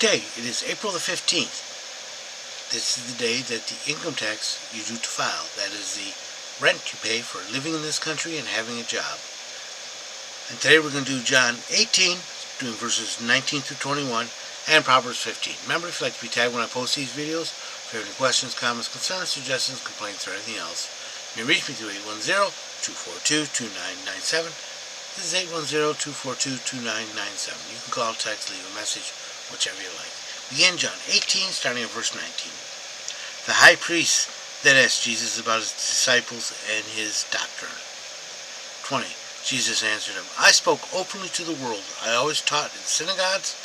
day. It is April the 15th. This is the day that the income tax is due to file. That is the rent you pay for living in this country and having a job. And today we're going to do John 18, doing verses 19 through 21, and Proverbs 15. Remember, if you'd like to be tagged when I post these videos, if you have any questions, comments, concerns, suggestions, complaints, or anything else, you may reach me through 810-242-2997. This is 810-242-2997. You can call, text, leave a message, whichever you like. Begin John 18, starting at verse 19. The high priest then asked Jesus about his disciples and his doctrine. 20. Jesus answered him, I spoke openly to the world. I always taught in synagogues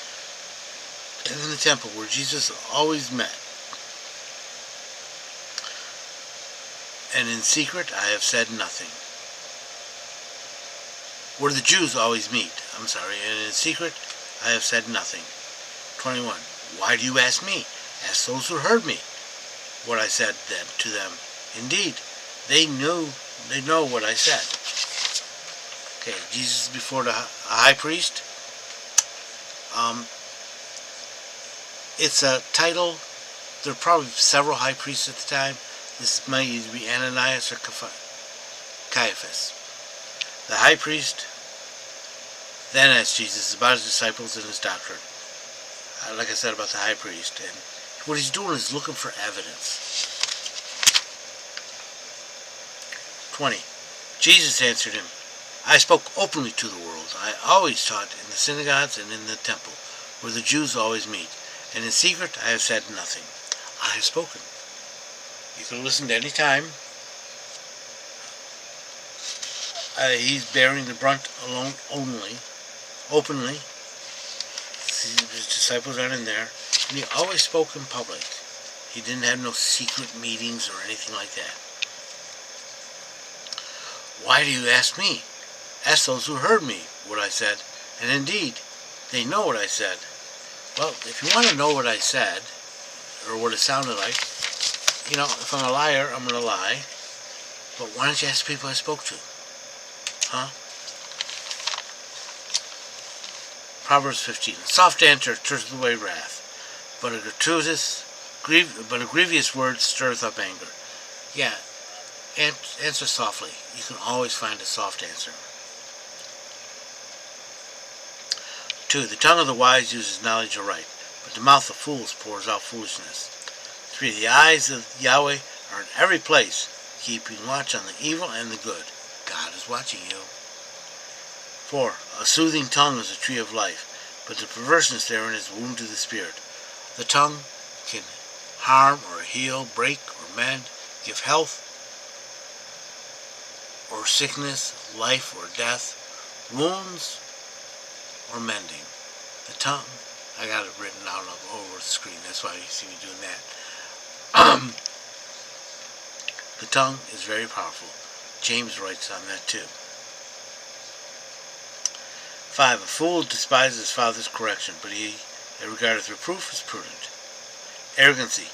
and in the temple where Jesus always met. And in secret I have said nothing. Where the Jews always meet. And in secret I have said nothing. 21. Why do you ask me? Ask those who heard me what I said then to them. Indeed, they know what I said. Okay, Jesus before the high priest. It's a title. There are probably several high priests at the time. This might either be Ananias or Caiaphas. The high priest then asked Jesus about his disciples and his doctrine. Like I said about the high priest. And what he's doing is looking for evidence. 20. Jesus answered him, I spoke openly to the world. I always taught in the synagogues and in the temple, where the Jews always meet. And in secret I have said nothing. I have spoken. You can listen to any time. He's bearing the brunt alone openly. His disciples aren't in there. And he always spoke in public. He didn't have no secret meetings or anything like that. Why do you ask me? Ask those who heard me what I said. And indeed, they know what I said. Well, if you want to know what I said, or what it sounded like, if I'm a liar, I'm going to lie. But why don't you ask the people I spoke to? Huh? Proverbs 15. A soft answer turns away wrath, but a grievous word stirreth up anger. Yeah, answer softly. You can always find a soft answer. 2. The tongue of the wise uses knowledge aright, but the mouth of fools pours out foolishness. 3. The eyes of Yahweh are in every place, keeping watch on the evil and the good. God is watching you. 4. A soothing tongue is a tree of life, but the perverseness therein is a wound to the spirit. The tongue can harm or heal, break or mend, give health or sickness, life or death, wounds or mending. The tongue, I got it written out over the screen, that's why you see me doing that. The tongue is very powerful. James writes on that too. 5. A fool despises his father's correction, but he that regardeth reproof is prudent. Arrogancy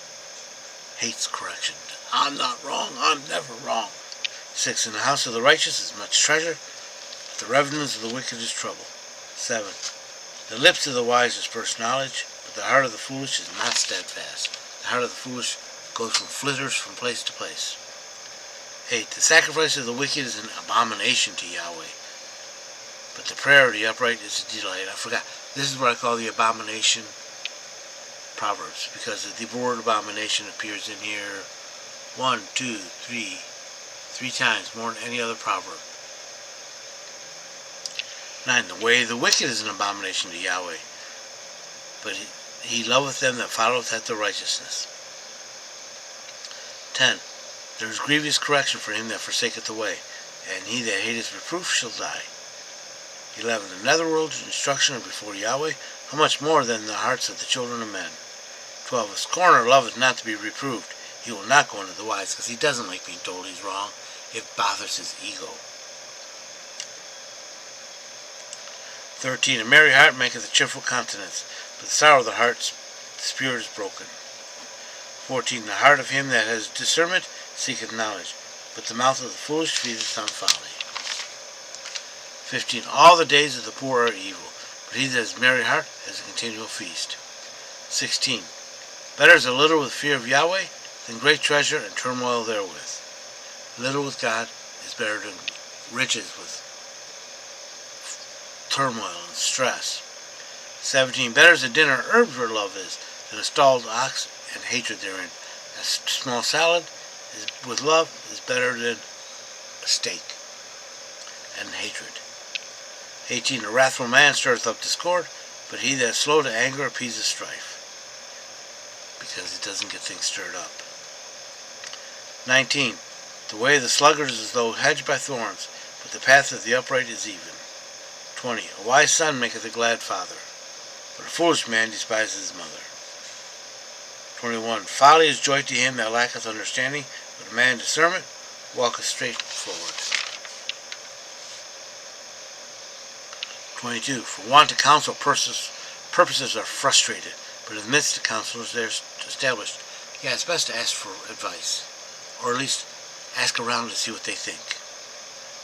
hates correction. I'm not wrong, I'm never wrong. 6. In the house of the righteous is much treasure, but the revenues of the wicked is trouble. 7. The lips of the wise disperse knowledge, but the heart of the foolish is not steadfast. The heart of the foolish goes from flitters from place to place. 8. The sacrifice of the wicked is an abomination to Yahweh, but the prayer of the upright is a delight. I forgot. This is what I call the abomination Proverbs, because the word abomination appears in here 3 times, more than any other proverb. 9. The way of the wicked is an abomination to Yahweh, but he loveth them that followeth after righteousness. 10. There is grievous correction for him that forsaketh the way, and he that hateth reproof shall die. 11. The netherworld and instruction are before Yahweh, how much more than the hearts of the children of men. 12. A scorner loveth not to be reproved. He will not go unto the wise, because he doesn't like being told he's wrong. It bothers his ego. 13. A merry heart maketh a cheerful countenance, but the sorrow of the heart, the spirit is broken. 14. The heart of him that has discernment seeketh knowledge, but the mouth of the foolish feedeth on folly. 15. All the days of the poor are evil, but he that has a merry heart has a continual feast. 16. Better is a little with fear of Yahweh than great treasure and turmoil therewith. Little with God is better than riches with turmoil and stress. 17. Better is a dinner herbs where love is than a stalled ox and hatred therein. A small salad with love is better than a steak and hatred. 18. A wrathful man stirreth up discord, but he that is slow to anger appeases strife, because he doesn't get things stirred up. 19. The way of the sluggard is as though hedged by thorns, but the path of the upright is even. 20. A wise son maketh a glad father, but a foolish man despises his mother. 21. Folly is joy to him that lacketh understanding, but a man discernment walketh straight forward. 22. For want of counsel purposes are frustrated, but in the midst of counselors they are established. Yeah, it's best to ask for advice, or at least ask around to see what they think.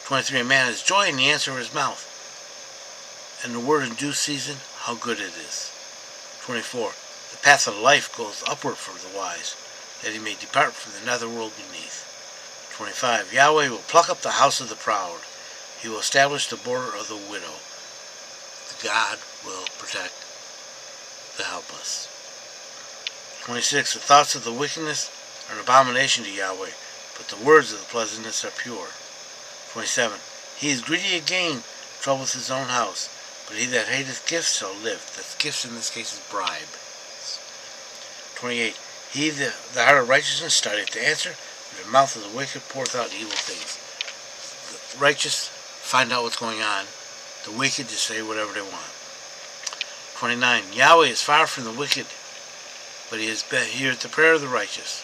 23. A man has joy in the answer of his mouth, and the word in due season, how good it is. 24. The path of life goes upward for the wise, that he may depart from the netherworld beneath. 25. Yahweh will pluck up the house of the proud. He will establish the border of the widow. God will protect the helpless. 26. The thoughts of the wickedness are an abomination to Yahweh, but the words of the pleasantness are pure. 27. He is greedy of gain, troubleth his own house, but he that hateth gifts shall live. That's gifts in this case is bribe. 28. He the heart of righteousness studieth to answer, but the mouth of the wicked poureth out evil things. The righteous find out what's going on. The wicked just say whatever they want. 29. Yahweh is far from the wicked, but he heareth the prayer of the righteous.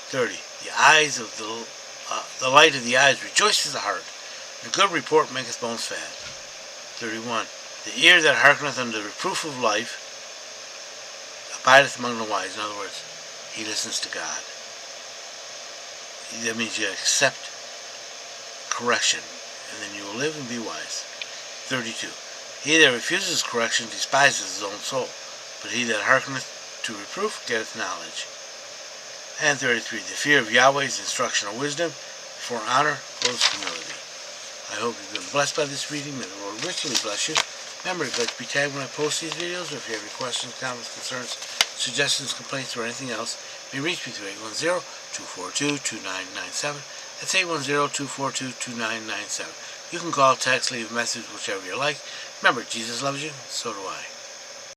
30. The eyes of the light of the eyes rejoices the heart, and a good report maketh bones fat. 31. The ear that hearkeneth unto the reproof of life abideth among the wise. In other words, he listens to God. That means you accept correction, and then you will live and be wise. 32. He that refuses correction despises his own soul, but he that hearkeneth to reproof getteth knowledge. And 33. The fear of Yahweh is instructional wisdom, for honor clothes humility. I hope you've been blessed by this reading. May the Lord richly bless you. Remember, if you'd like to be tagged when I post these videos, or if you have any questions, comments, concerns, suggestions, complaints, or anything else, you may reach me through 810-242-2997. That's 810-242-2997. You can call, text, leave a message, whichever you like. Remember, Jesus loves you, so do I.